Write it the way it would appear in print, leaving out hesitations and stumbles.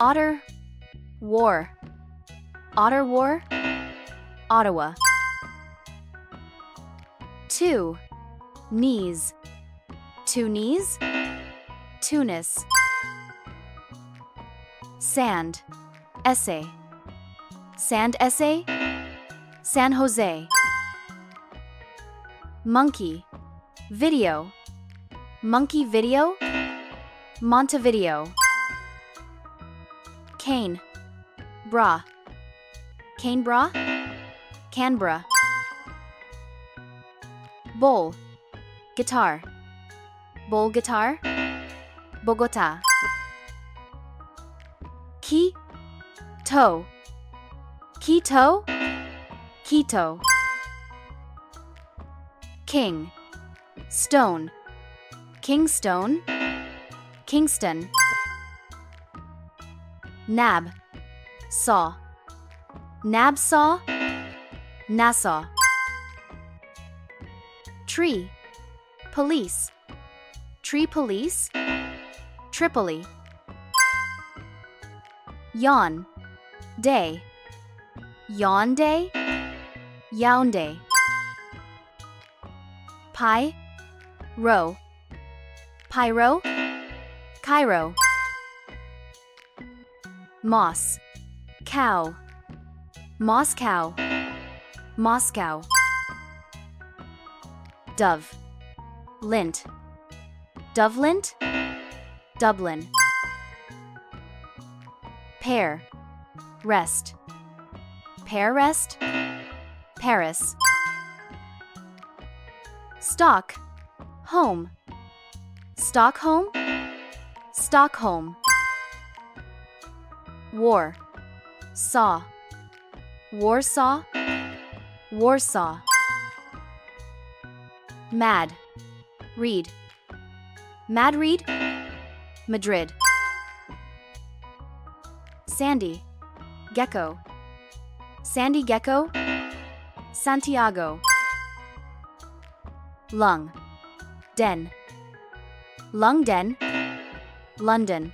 Otter, war. Otter war, Ottawa. 2 knees. 2 knees, Tunis. Sand, essay. Sand essay, San Jose. Monkey, video. Monkey video, Montevideo. Cane, bra. Cane bra, Canberra. Bowl, guitar. Bowl guitar, Bogota. Key, toe. Key toe, Quito. King, stone. King stone, Kingston. Nab, saw. Nab saw, Nassau. Tree, police. Tree police, Tripoli. Yawn, day. Yawn day, Yaoundé. Pie, row. Pyro, Cairo. Moss, cow. Moscow, Moscow. Dove, lint. Dovelint, Dublin. Pear, rest. Pear rest, Paris. Stock, home. Stockholm, Stockholm. War, saw. Warsaw, Warsaw. Mad, read. Madrid, Madrid. Sandy, gecko. Sandy gecko, Santiago. Lung, den. Lung den, London.